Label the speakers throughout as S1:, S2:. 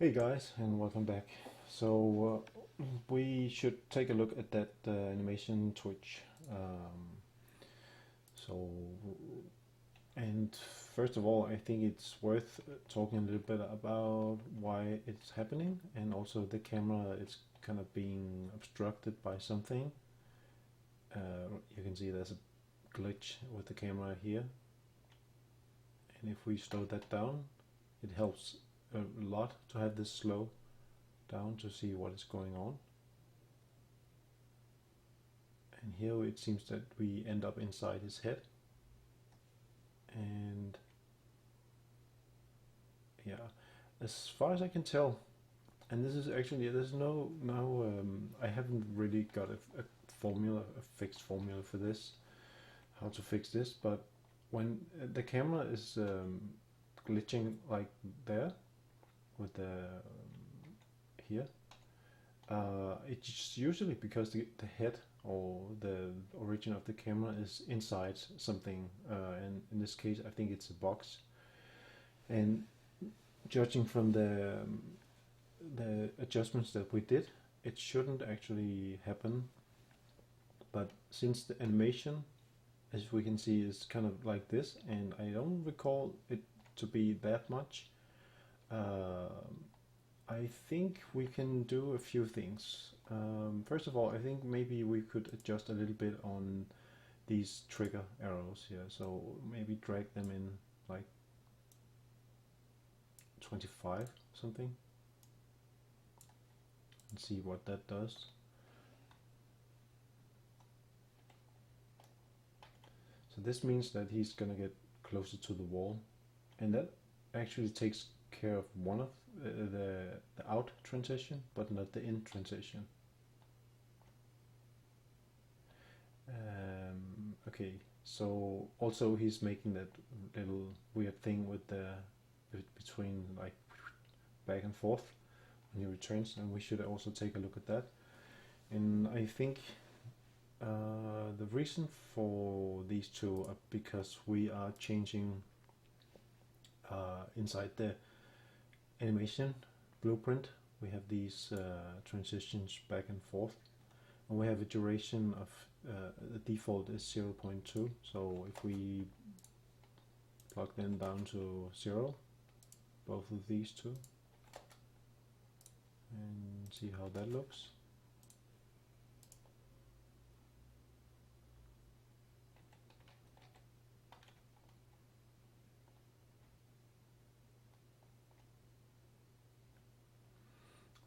S1: Hey guys, and welcome back. We should take a look at that animation Twitch. So, and first of all, I think it's worth talking a little bit about why it's happening, and also the camera is kind of being obstructed by something. You can see there's a glitch with the camera here, and if we slow that down, it helps a lot to have this slow down to see what is going on. And here it seems that we end up inside his head, and yeah, as far as I can tell, and this is actually there's no I haven't really got a formula, a fixed formula for this, how to fix this, but when the camera is glitching like there with the here, it's usually because the head or the origin of the camera is inside something, and in this case I think it's a box. And judging from the adjustments that we did, it shouldn't actually happen. But since the animation, as we can see, is kind of like this, and I don't recall it to be that much, I think we can do a few things. First of all, I think maybe we could adjust a little bit on these trigger arrows here. So maybe drag them in like 25 something and see what that does. So this means that he's gonna get closer to the wall, and that actually takes care of one of the out transition, but not the in transition. Okay, so also he's making that little weird thing with the between like back and forth when he returns, and we should also take a look at that. And I think the reason for these two are because we are changing inside the animation blueprint. We have these transitions back and forth, and we have a duration of the default is 0.2. So if we plug them down to 0, both of these two, and see how that looks.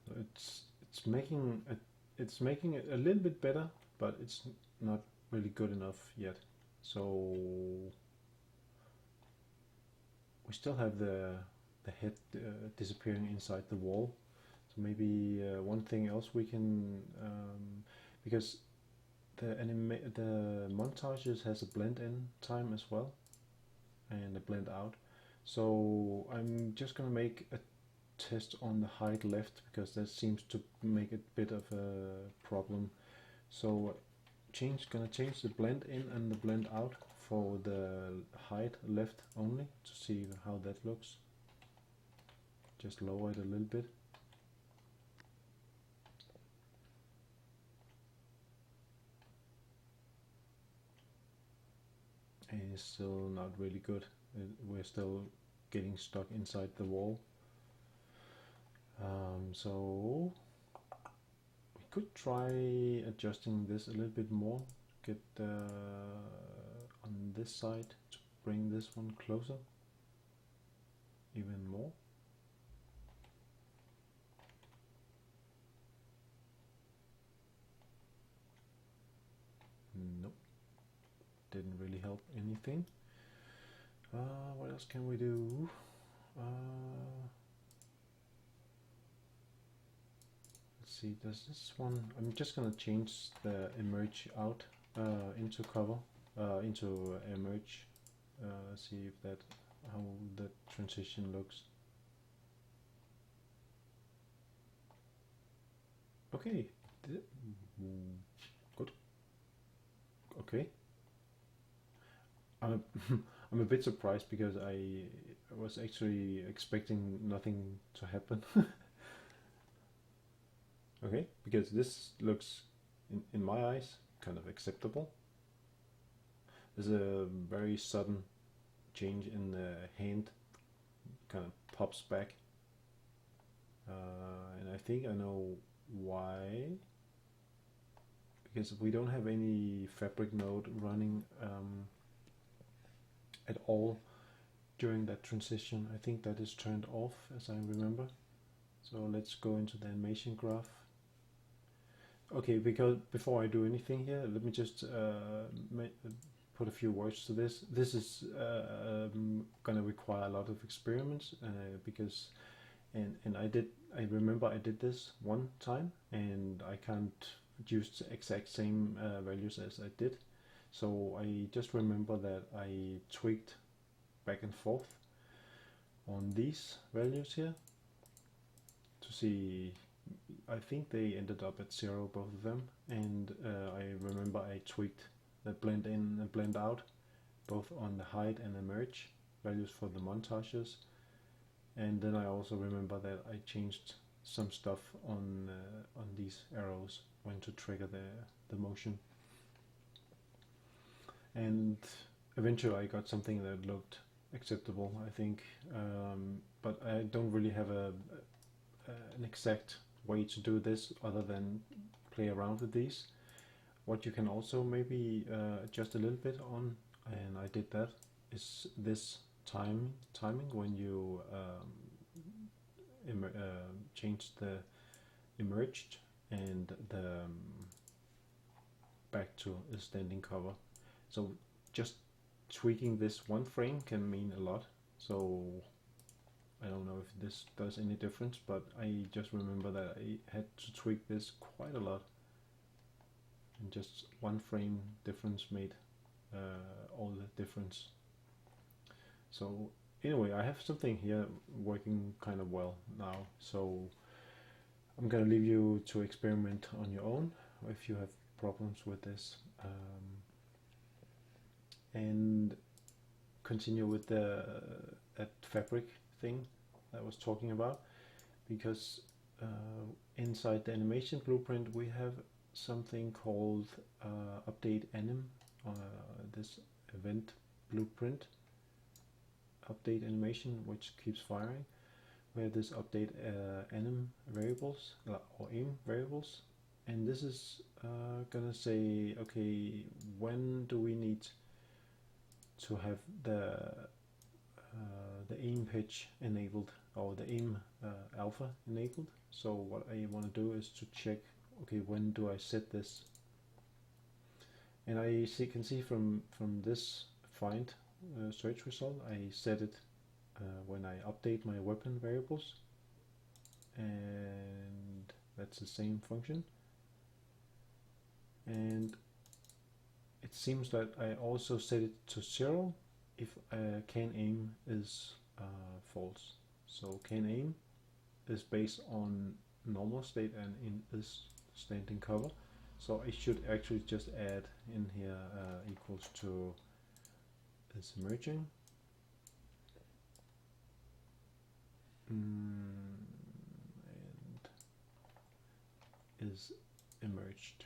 S1: So it's making it a little bit better, but it's not really good enough yet. So we still have the head disappearing inside the wall. So maybe one thing else we can, because the montages has a blend in time as well and a blend out. So I'm just gonna make a test on the hide left, because that seems to make a bit of a problem. So gonna change the blend in and the blend out for the hide left only to see how that looks. Just lower it a little bit. And it's still not really good. We're still getting stuck inside the wall. So we could try adjusting this a little bit more, get on this side to bring this one closer even more. Nope, didn't really help anything. What else can we do? Let's see, does this one, I'm just gonna change the emerge out into cover, into emerge, see if that, how the transition looks. Okay, good. Okay, I'm a, I'm a bit surprised because I was actually expecting nothing to happen. Okay, because this looks, in my eyes, kind of acceptable. There's a very sudden change in the hand, kind of pops back. And I think I know why. Because we don't have any fabric node running at all during that transition. I think that is turned off, as I remember. So let's go into the animation graph. Okay, because before I do anything here, let me just put a few words to this. This is gonna require a lot of experiments because, and I remember I did this one time and I can't use the exact same values as I did. So I just remember that I tweaked back and forth on these values here to see. I think they ended up at 0, both of them, and I remember I tweaked the blend in and blend out both on the hide and the merge values for the montages, and then I also remember that I changed some stuff on these arrows when to trigger the motion, and eventually I got something that looked acceptable, I think, but I don't really have an exact way to do this other than play around with these. What you can also maybe adjust a little bit on, and I did that, is this timing when you change the emerged and the back to a standing cover. So just tweaking this one frame can mean a lot. So I don't know if this does any difference, but I just remember that I had to tweak this quite a lot, and just one frame difference made all the difference. So anyway, I have something here working kind of well now, so I'm gonna leave you to experiment on your own if you have problems with this, and continue with that fabric thing that I was talking about, because inside the animation blueprint we have something called update anim, this event blueprint update animation, which keeps firing. We have this update anim variables or aim variables, and this is gonna say, okay, when do we need to have the aim pitch enabled, or the aim alpha enabled. So what I want to do is to check, okay, when do I set this? And I can see from this find search result, I set it when I update my weapon variables, and that's the same function. And it seems that I also set it to 0 if can aim is false. So can aim is based on normal state and is standing cover. So I should actually just add in here equals to is emerging, and is emerged.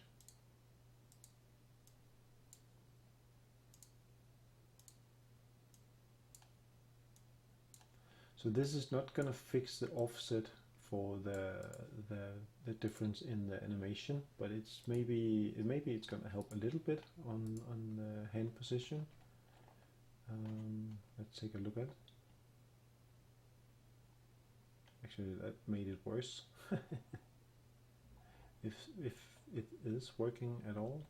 S1: So this is not going to fix the offset for the difference in the animation, but it's maybe it's going to help a little bit on the hand position. Let's take a look at it. Actually, that made it worse. if it is working at all,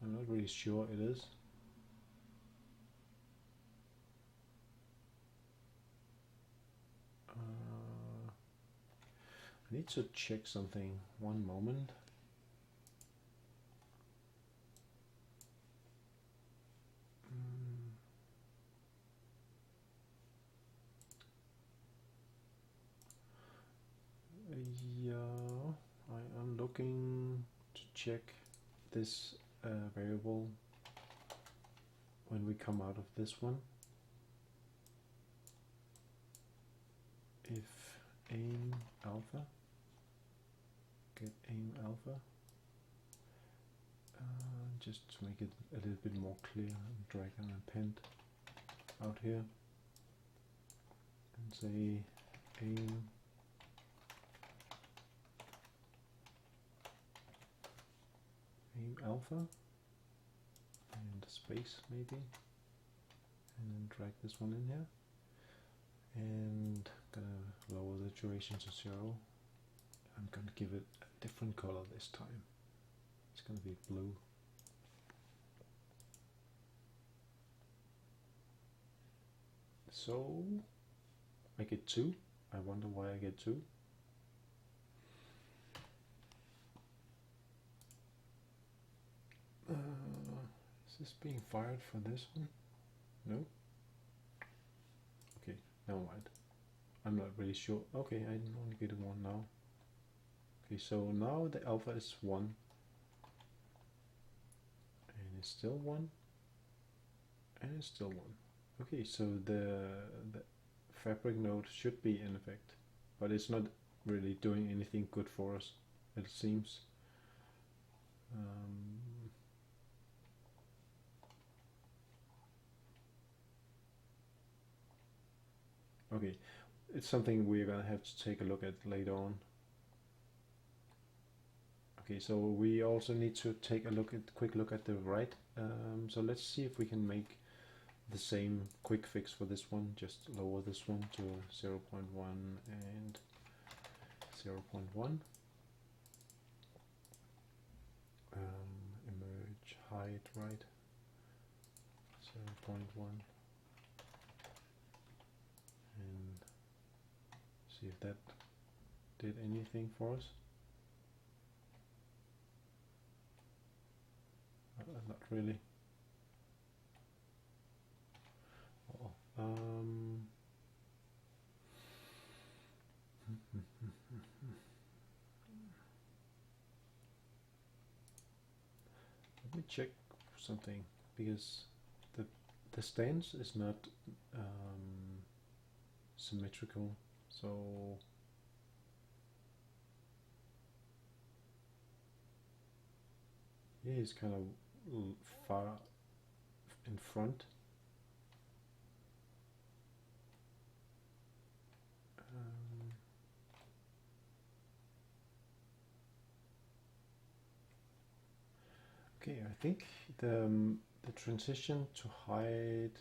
S1: I'm not really sure it is. I need to check something. One moment. Yeah, I am looking to check this variable when we come out of this one. If aim alpha, get aim alpha. Just to make it a little bit more clear, and drag an append out here and say aim alpha and space maybe, and then drag this one in here, and gonna lower the duration to 0. I'm gonna give it a different color this time. It's gonna be blue. So I get 2. I wonder why I get 2. Is this being fired for this one? No? Okay, never mind. I'm not really sure. Okay, I only get 1 now. Okay, so now the alpha is 1. And it's still 1. And it's still 1. Okay, so the fabric node should be in effect. But it's not really doing anything good for us, it seems. Okay, it's something we're gonna have to take a look at later on. Okay, so we also need to take a quick look at the right. So let's see if we can make the same quick fix for this one. Just lower this one to 0.1 and 0.1. Emerge height, right? 0.1. And see if that did anything for us. Not really. Let me check something, because the stance is not symmetrical, so yeah, it's kind of far in front. Okay, I think the transition to hide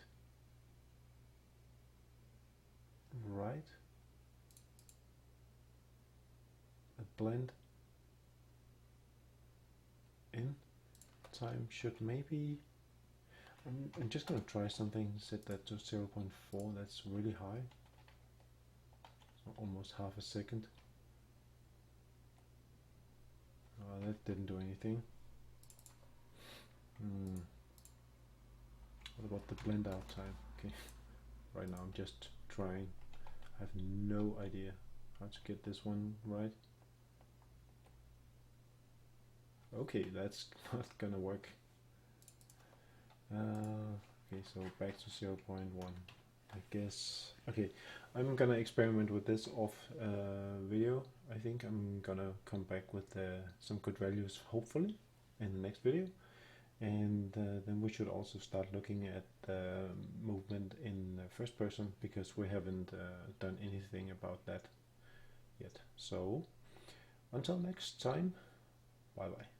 S1: right, a blend in time should maybe, I'm just gonna try something, set that to 0.4, that's really high, so almost half a second. That didn't do anything. What about the blend out time? Okay, right now I'm just trying. I have no idea how to get this one right. Okay, that's not gonna work. Okay, so back to 0.1. I guess. Okay, I'm gonna experiment with this off video. I think I'm gonna come back with some good values, hopefully, in the next video. And then we should also start looking at movement in first person, because we haven't done anything about that yet. So until next time, bye bye.